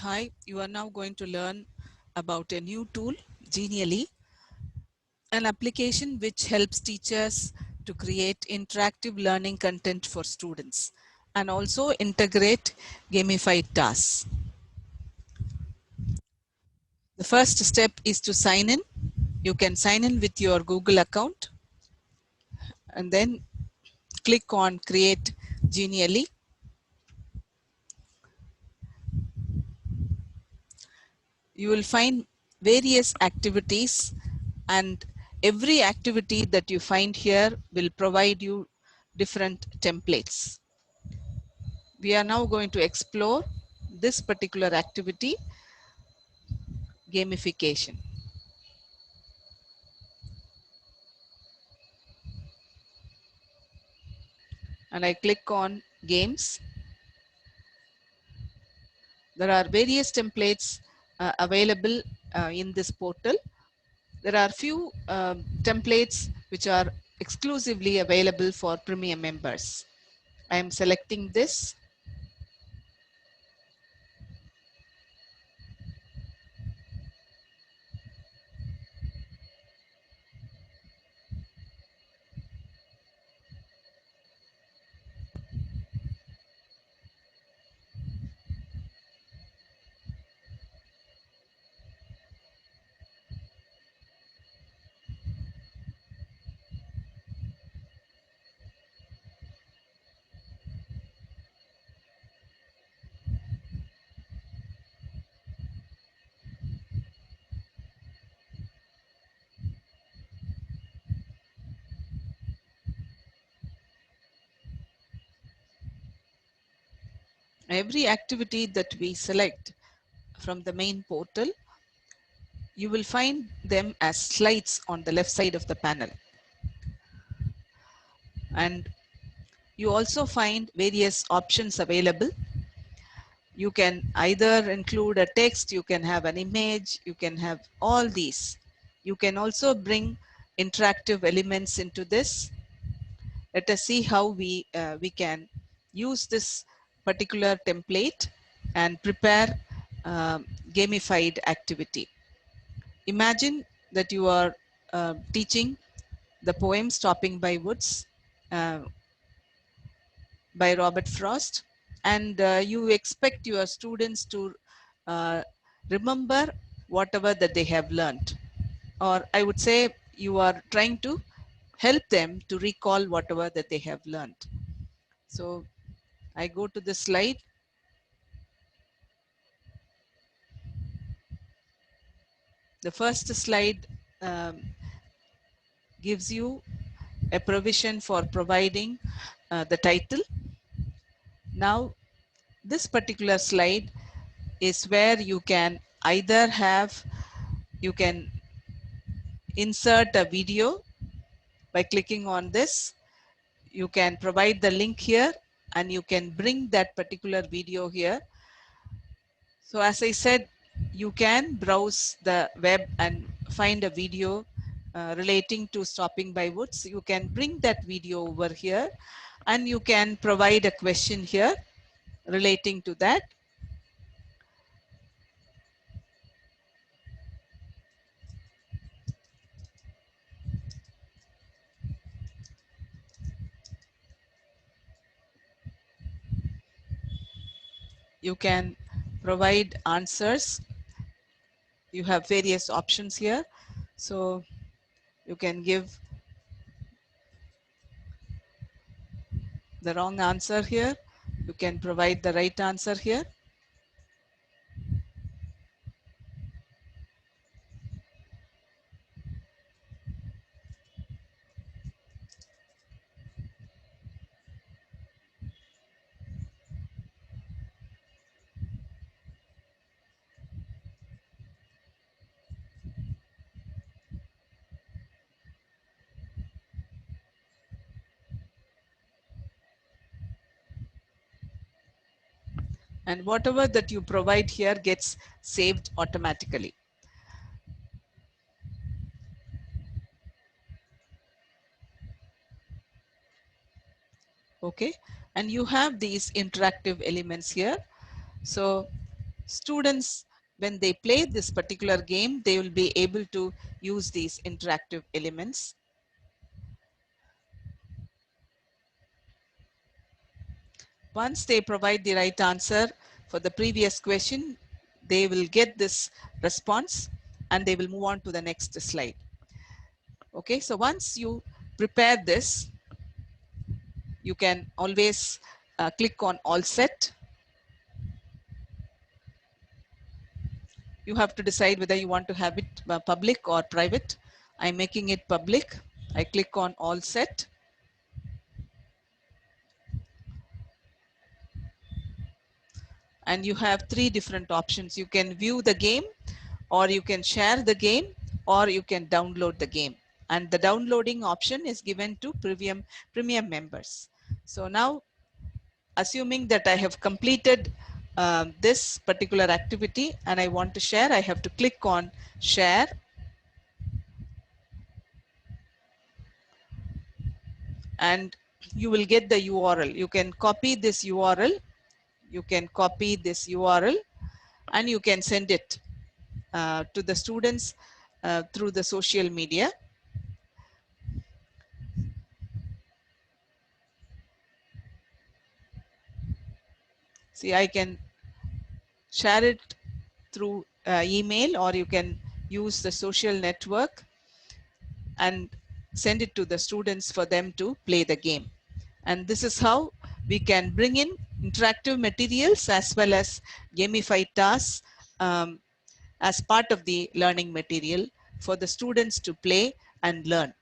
Hi, you are now going to learn about a new tool, Genially, an application which helps teachers to create interactive learning content for students and also integrate gamified tasks. The first step is to sign in. You can sign in with your Google account and then click on Create Genially. You will find various activities, and every activity that you find here will provide you different templates. We are now going to explore this particular activity, gamification. And I click on games. There are various templates available in this portal. There are few templates which are exclusively available for premium members. I am selecting this. Every activity that we select from the main portal, you will find them as slides on the left side of the panel. And you also find various options available. You can either include a text, you can have an image, you can have all these. You can also bring interactive elements into this. Let us see how we can use this particular template and prepare gamified activity. Imagine that you are teaching the poem Stopping by Woods uh, by Robert Frost, and you expect your students to uh, remember whatever that they have learned, or I would say you are trying to help them to recall whatever that they have learned. So I go to the slide. The first slide gives you a provision for providing the title. Now, this particular slide is where you can either have, you can insert a video by clicking on this. You can provide the link here and you can bring that particular video here. So as I said, you can browse the web and find a video relating to Stopping by Woods. You can bring that video over here and you can provide a question here relating to that. You can provide answers. You have various options here. So you can give the wrong answer here. You can provide the right answer here. And whatever that you provide here gets saved automatically. Okay, and you have these interactive elements here. So Students, when they play this particular game, they will be able to use these interactive elements. Once they provide the right answer for the previous question, they will get this response and they will move on to the next slide. Okay, so once you prepare this, you can always click on all set. You have to decide whether you want to have it public or private. I'm making it public. I click on all set. And you have three different options. You can view the game, or you can share the game, or you can download the game. And the downloading option is given to premium members. So now, assuming that I have completed this particular activity and I want to share, I have to click on share. And you will get the URL. You can copy this URL. You can copy this URL and you can send it to the students through the social media. See, I can share it through email, or you can use the social network and send it to the students for them to play the game. And this is how we can bring in interactive materials as well as gamified tasks as part of the learning material for the students to play and learn.